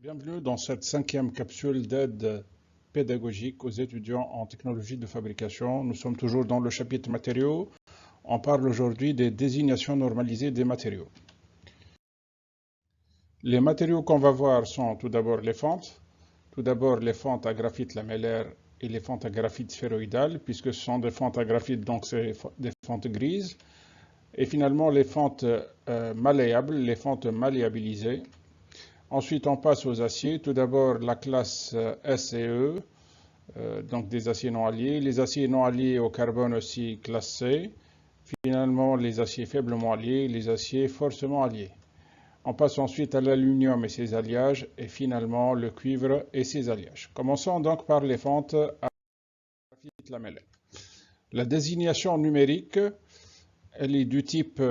Bienvenue dans cette cinquième capsule d'aide pédagogique aux étudiants en technologie de fabrication. Nous sommes toujours dans le chapitre matériaux. On parle aujourd'hui des désignations normalisées des matériaux. Les matériaux qu'on va voir sont tout d'abord les fentes. Tout d'abord les fentes à graphite lamellaire et les fentes à graphite sphéroïdale, puisque ce sont des fentes à graphite, donc c'est des fentes grises. Et finalement les fentes malléables, les fentes malléabilisées. Ensuite, on passe aux aciers. Tout d'abord, la classe S et E, donc des aciers non alliés. Les aciers non alliés au carbone aussi, classe C. Finalement, les aciers faiblement alliés, les aciers fortement alliés. On passe ensuite à l'aluminium et ses alliages, et finalement le cuivre et ses alliages. Commençons donc par les fentes à graphite lamellaire. La désignation numérique, elle est du type,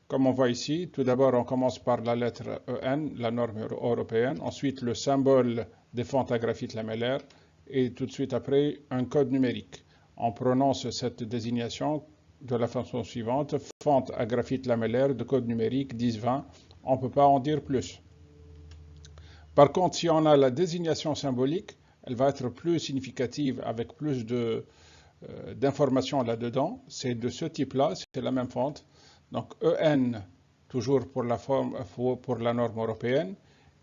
comme on voit ici. Tout d'abord, on commence par la lettre EN, la norme européenne. Ensuite, le symbole des fentes à graphite lamellaire. Et tout de suite après, un code numérique. On prononce cette désignation de la façon suivante. Fente à graphite lamellaire de code numérique 1020. On ne peut pas en dire plus. Par contre, si on a la désignation symbolique, elle va être plus significative avec plus d'informations là-dedans. C'est de ce type-là, c'est la même fente. Donc EN, toujours pour la norme européenne.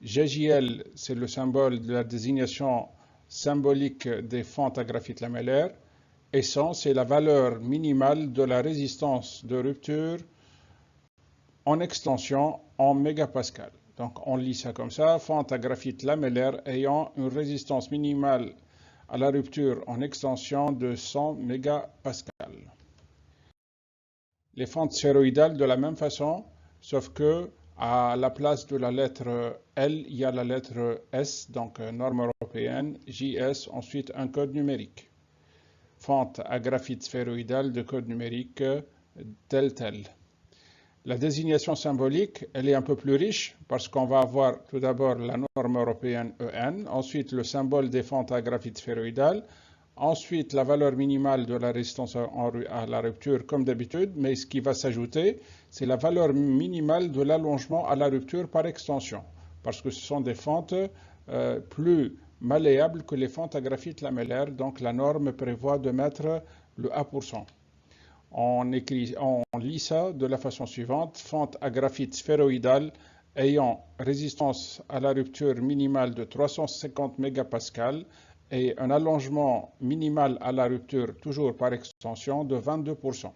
GJL, c'est le symbole de la désignation symbolique des fentes à graphite lamellaire. Et 100, c'est la valeur minimale de la résistance de rupture en extension en mégapascal. Donc on lit ça comme ça, fente à graphite lamellaire ayant une résistance minimale à la rupture en extension de 100 mégapascal. Les fentes sphéroïdales de la même façon, sauf que à la place de la lettre L, il y a la lettre S, donc norme européenne, JS, ensuite un code numérique. Fente à graphite sphéroïdale de code numérique tel tel. La désignation symbolique, elle est un peu plus riche parce qu'on va avoir tout d'abord la norme européenne EN, ensuite le symbole des fentes à graphite sphéroïdale, ensuite la valeur minimale de la résistance à la rupture comme d'habitude, mais ce qui va s'ajouter, c'est la valeur minimale de l'allongement à la rupture par extension, parce que ce sont des fentes plus malléables que les fentes à graphite lamellaire, donc la norme prévoit de mettre le A%. On lit ça de la façon suivante, fente à graphite sphéroïdale ayant résistance à la rupture minimale de 350 mégapascal et un allongement minimal à la rupture, toujours par extension, de 22%.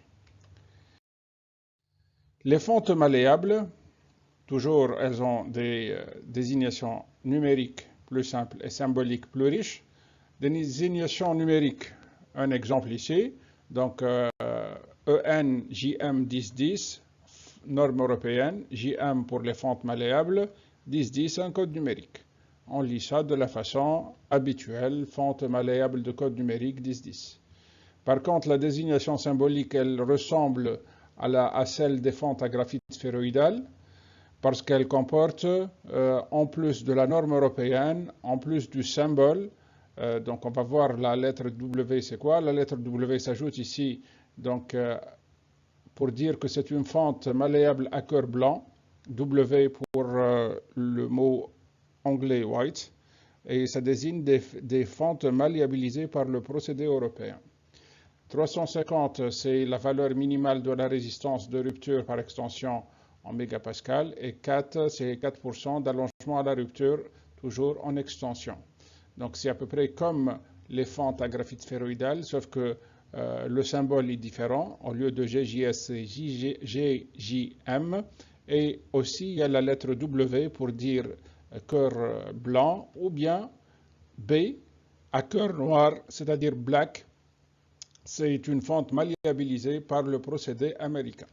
Les fentes malléables, toujours elles ont des désignations numériques plus simples et symboliques plus riches. Des désignations numériques, un exemple ici, donc EN JM 1010, norme européenne, JM pour les fentes malléables, 1010, un code numérique. On lit ça de la façon habituelle, fente malléable de code numérique 1010. Par contre, la désignation symbolique, elle ressemble à celle des fentes à graphite sphéroïdale, parce qu'elle comporte, en plus de la norme européenne, en plus du symbole, donc on va voir la lettre W, c'est quoi? La lettre W s'ajoute ici, donc pour dire que c'est une fente malléable à cœur blanc, W pour le mot anglais white, et ça désigne des fentes malléabilisées par le procédé européen. 350, c'est la valeur minimale de la résistance de rupture par extension en mégapascal, et 4, c'est 4% d'allongement à la rupture, toujours en extension. Donc c'est à peu près comme les fentes à graphite sphéroïdale, sauf que le symbole est différent. Au lieu de GJS, c'est GJM. Et aussi, il y a la lettre W pour dire cœur blanc, ou bien B à cœur noir, c'est-à-dire black. C'est une fente malléabilisée par le procédé américain.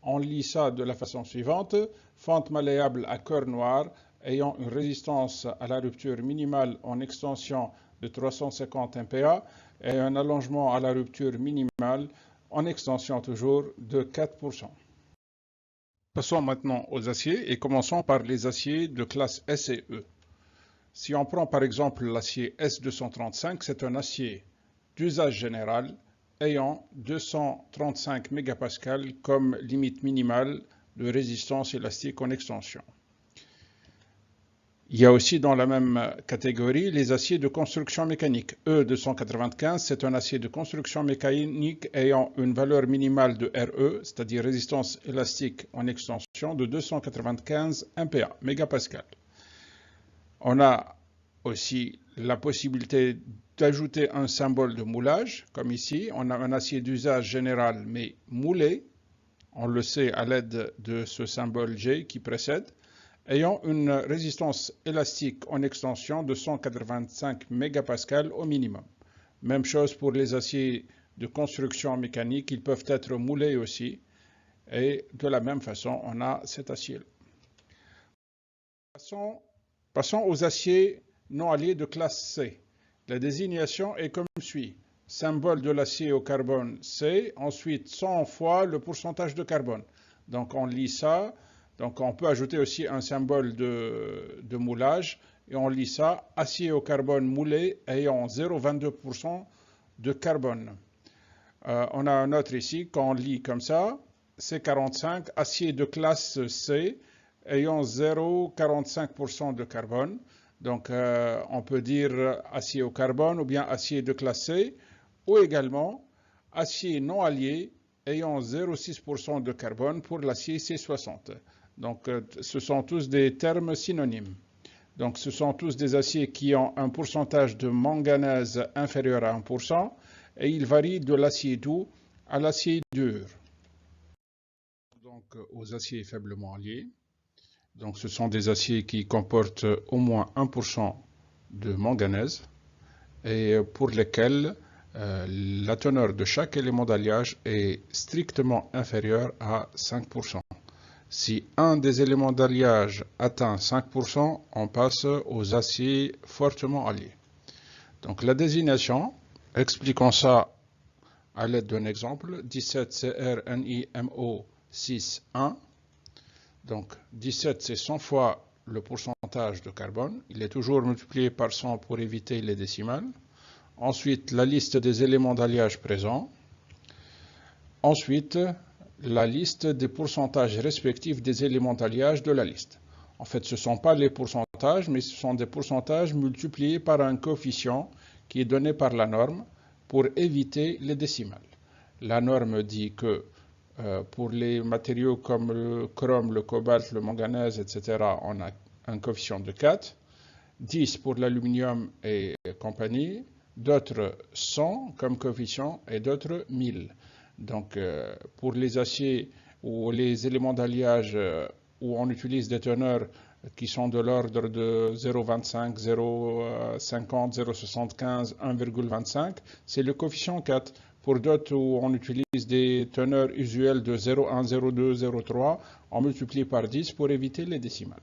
On lit ça de la façon suivante. Fente malléable à cœur noir ayant une résistance à la rupture minimale en extension de 350 MPa et un allongement à la rupture minimale en extension toujours de 4%. Passons maintenant aux aciers et commençons par les aciers de classe S et E. Si on prend par exemple l'acier S235, c'est un acier d'usage général ayant 235 mégapascal comme limite minimale de résistance élastique en extension. Il y a aussi dans la même catégorie les aciers de construction mécanique. E295, c'est un acier de construction mécanique ayant une valeur minimale de RE, c'est-à-dire résistance élastique en extension, de 295 MPa, mégapascal. On a aussi la possibilité d'ajouter un symbole de moulage, comme ici. On a un acier d'usage général mais moulé, on le sait à l'aide de ce symbole G qui précède, ayant une résistance élastique en extension de 185 mégapascales au minimum. Même chose pour les aciers de construction mécanique, ils peuvent être moulés aussi. Et de la même façon, on a cet acier. Passons aux aciers non alliés de classe C. La désignation est comme suit. Symbole de l'acier au carbone C, ensuite 100 fois le pourcentage de carbone. Donc on lit ça. Donc on peut ajouter aussi un symbole de moulage et on lit ça, acier au carbone moulé ayant 0,22% de carbone. On a un autre ici qu'on lit comme ça, C45, acier de classe C ayant 0,45% de carbone. Donc on peut dire acier au carbone ou bien acier de classe C ou également acier non allié ayant 0,6% de carbone pour l'acier C60. Donc, ce sont tous des termes synonymes. Donc, ce sont tous des aciers qui ont un pourcentage de manganèse inférieur à 1% et ils varient de l'acier doux à l'acier dur. Donc, aux aciers faiblement alliés. Donc, ce sont des aciers qui comportent au moins 1% de manganèse et pour lesquels la teneur de chaque élément d'alliage est strictement inférieure à 5%. Si un des éléments d'alliage atteint 5%, on passe aux aciers fortement alliés. Donc la désignation, expliquons ça à l'aide d'un exemple, 17CrNiMO6,1. Donc 17 c'est 100 fois le pourcentage de carbone, il est toujours multiplié par 100 pour éviter les décimales. Ensuite la liste des éléments d'alliage présents. Ensuite la liste des pourcentages respectifs des éléments d'alliage de la liste. En fait, ce ne sont pas les pourcentages, mais ce sont des pourcentages multipliés par un coefficient qui est donné par la norme pour éviter les décimales. La norme dit que pour les matériaux comme le chrome, le cobalt, le manganèse, etc., on a un coefficient de 4, 10 pour l'aluminium et compagnie, d'autres 100 comme coefficient et d'autres 1000. Donc, pour les aciers ou les éléments d'alliage où on utilise des teneurs qui sont de l'ordre de 0,25, 0,50, 0,75, 1,25, c'est le coefficient 4. Pour d'autres où on utilise des teneurs usuelles de 0,1, 0,2, 0,3, on multiplie par 10 pour éviter les décimales.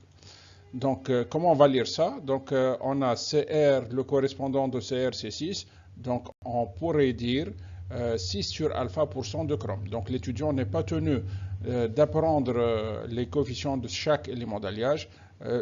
Donc, comment on va lire ça? Donc, on a CR, le correspondant de CR, c'est 6. Donc, on pourrait dire 6 sur alpha % de chrome. Donc l'étudiant n'est pas tenu d'apprendre les coefficients de chaque élément d'alliage.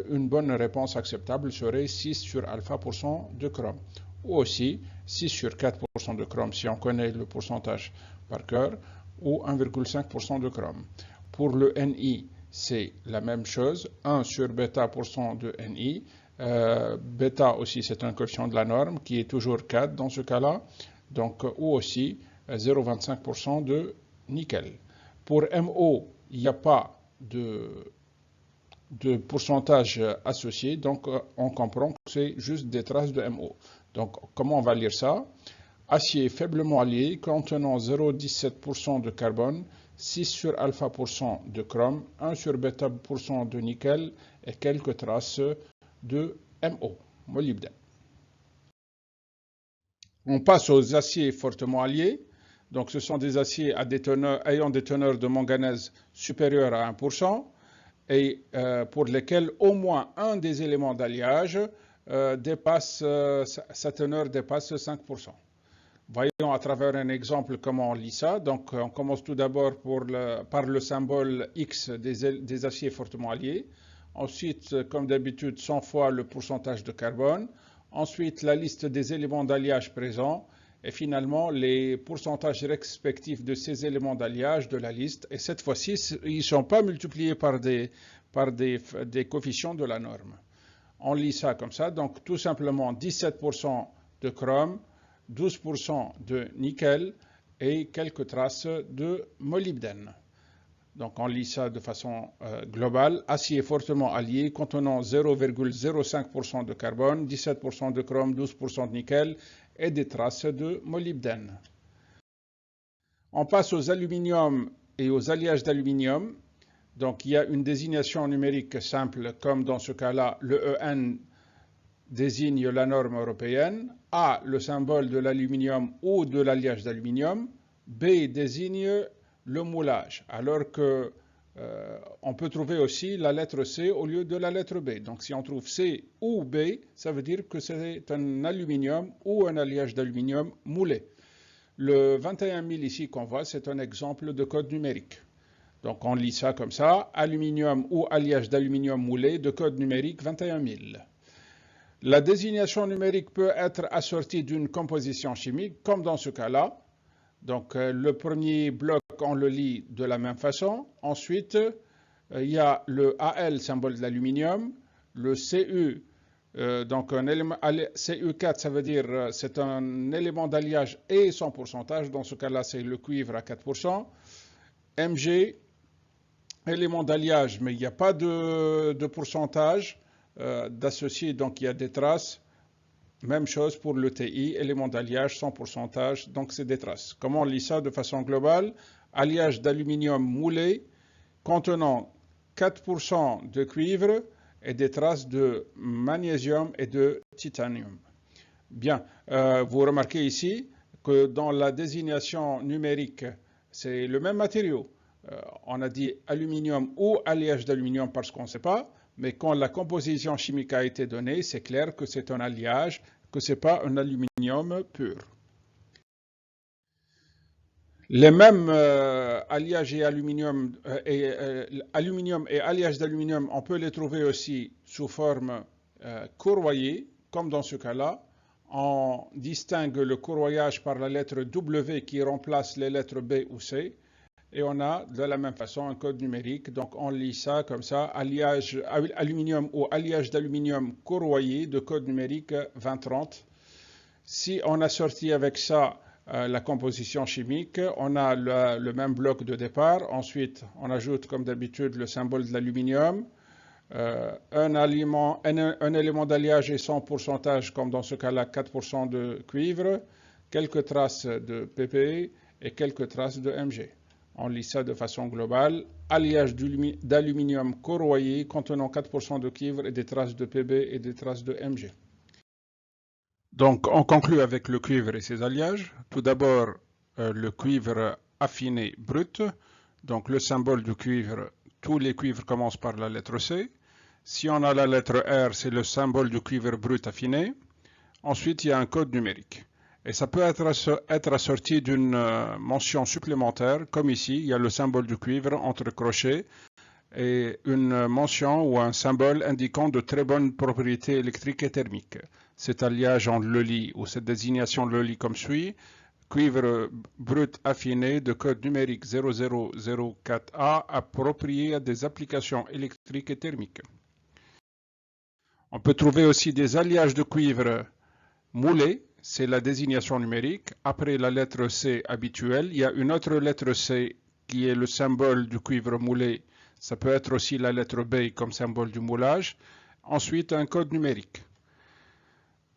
Une bonne réponse acceptable serait 6 sur alpha % de chrome. Ou aussi 6 sur 4% de chrome si on connaît le pourcentage par cœur, ou 1,5% de chrome. Pour le Ni, c'est la même chose, 1 sur bêta % de Ni. Bêta aussi c'est un coefficient de la norme qui est toujours 4 dans ce cas-là. Donc, ou aussi 0,25% de nickel. Pour MO, il n'y a pas de pourcentage associé, donc on comprend que c'est juste des traces de MO. Donc, comment on va lire ça? Acier faiblement allié contenant 0,17% de carbone, 6 sur alpha % de chrome, 1 sur bêta % de nickel et quelques traces de MO, molybdène. On passe aux aciers fortement alliés. Donc, ce sont des aciers ayant des teneurs de manganèse supérieures à 1% et pour lesquels au moins un des éléments d'alliage sa teneur dépasse 5%. Voyons à travers un exemple comment on lit ça. Donc, on commence tout d'abord par le symbole X des aciers fortement alliés. Ensuite, comme d'habitude, 100 fois le pourcentage de carbone. Ensuite, la liste des éléments d'alliage présents. Et finalement, les pourcentages respectifs de ces éléments d'alliage de la liste. Et cette fois-ci, ils ne sont pas multipliés par des coefficients de la norme. On lit ça comme ça, donc tout simplement 17% de chrome, 12% de nickel et quelques traces de molybdène. Donc on lit ça de façon globale. Acier fortement allié contenant 0,05% de carbone, 17% de chrome, 12% de nickel et des traces de molybdène. On passe aux aluminiums et aux alliages d'aluminium. Donc il y a une désignation numérique simple, comme dans ce cas-là, le EN désigne la norme européenne, A le symbole de l'aluminium ou de l'alliage d'aluminium, B désigne le moulage, alors que on peut trouver aussi la lettre C au lieu de la lettre B. Donc si on trouve C ou B, ça veut dire que c'est un aluminium ou un alliage d'aluminium moulé. Le 21 000 ici qu'on voit, c'est un exemple de code numérique. Donc on lit ça comme ça, aluminium ou alliage d'aluminium moulé de code numérique 21 000. La désignation numérique peut être assortie d'une composition chimique, comme dans ce cas-là. Donc le premier bloc, on le lit de la même façon. Ensuite, il y a le Al, symbole de l'aluminium, le Cu, donc un élément, Cu4, ça veut dire c'est un élément d'alliage et son pourcentage. Dans ce cas-là, c'est le cuivre à 4%. Mg, élément d'alliage, mais il n'y a pas de pourcentage d'associé, donc il y a des traces. Même chose pour le TI, élément d'alliage sans pourcentage, donc c'est des traces. Comment on lit ça de façon globale? Alliage d'aluminium moulé contenant 4% de cuivre et des traces de magnésium et de titanium. Bien, vous remarquez ici que dans la désignation numérique, c'est le même matériau. On a dit aluminium ou alliage d'aluminium parce qu'on ne sait pas, mais quand la composition chimique a été donnée, c'est clair que c'est un alliage, que ce n'est pas un aluminium pur. Les mêmes alliages et aluminium et alliages d'aluminium, on peut les trouver aussi sous forme courroyée, comme dans ce cas-là. On distingue le courroyage par la lettre W qui remplace les lettres B ou C. Et on a de la même façon un code numérique. Donc on lit ça comme ça, alliage aluminium ou alliage d'aluminium courroyé de code numérique 2030. Si on a sorti avec ça la composition chimique, on a le même bloc de départ. Ensuite, on ajoute comme d'habitude le symbole de l'aluminium, un élément d'alliage et son pourcentage, comme dans ce cas-là 4% de cuivre, quelques traces de PPE et quelques traces de Mg. On lit ça de façon globale. Alliage d'aluminium corroyé contenant 4% de cuivre et des traces de Pb et des traces de Mg. Donc, on conclut avec le cuivre et ses alliages. Tout d'abord, le cuivre affiné brut. Donc, le symbole du cuivre, tous les cuivres commencent par la lettre C. Si on a la lettre R, c'est le symbole du cuivre brut affiné. Ensuite, il y a un code numérique. Et ça peut être assorti d'une mention supplémentaire, comme ici, il y a le symbole du cuivre entre crochets et une mention ou un symbole indiquant de très bonnes propriétés électriques et thermiques. Cet alliage, on le lit, ou cette désignation, on le lit comme suit. Cuivre brut affiné de code numérique 0004A approprié à des applications électriques et thermiques. On peut trouver aussi des alliages de cuivre moulés. C'est la désignation numérique. Après la lettre C habituelle, il y a une autre lettre C qui est le symbole du cuivre moulé. Ça peut être aussi la lettre B comme symbole du moulage. Ensuite, un code numérique.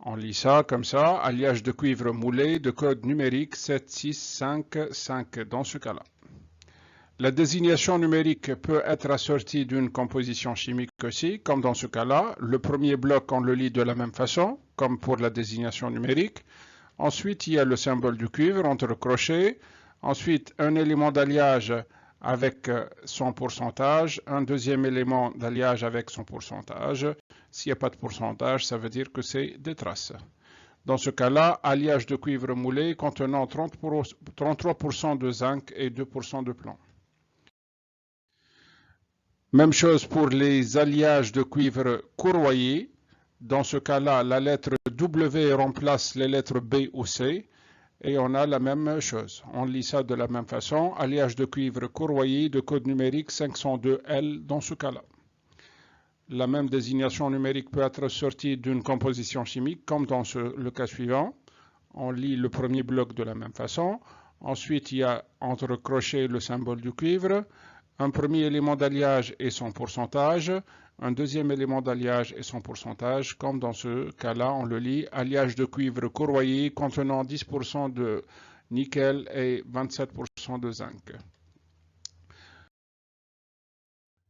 On lit ça comme ça, alliage de cuivre moulé de code numérique 7655 dans ce cas-là. La désignation numérique peut être assortie d'une composition chimique aussi, comme dans ce cas-là. Le premier bloc, on le lit de la même façon, comme pour la désignation numérique. Ensuite, il y a le symbole du cuivre entre crochets. Ensuite, un élément d'alliage avec son pourcentage. Un deuxième élément d'alliage avec son pourcentage. S'il n'y a pas de pourcentage, ça veut dire que c'est des traces. Dans ce cas-là, alliage de cuivre moulé contenant 33% de zinc et 2% de plomb. Même chose pour les alliages de cuivre courroyés. Dans ce cas-là, la lettre W remplace les lettres B ou C. Et on a la même chose. On lit ça de la même façon. Alliage de cuivre courroyé de code numérique 502L dans ce cas-là. La même désignation numérique peut être sortie d'une composition chimique, comme dans le cas suivant. On lit le premier bloc de la même façon. Ensuite, il y a entre crochets le symbole du cuivre. Un premier élément d'alliage et son pourcentage. Un deuxième élément d'alliage et son pourcentage. Comme dans ce cas-là, on le lit alliage de cuivre corroyé contenant 10% de nickel et 27% de zinc.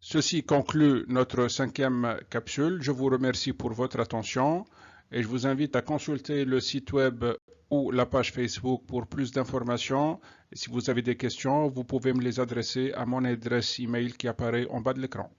Ceci conclut notre 5e capsule. Je vous remercie pour votre attention et je vous invite à consulter le site web ou la page Facebook pour plus d'informations. Si vous avez des questions, vous pouvez me les adresser à mon adresse email qui apparaît en bas de l'écran.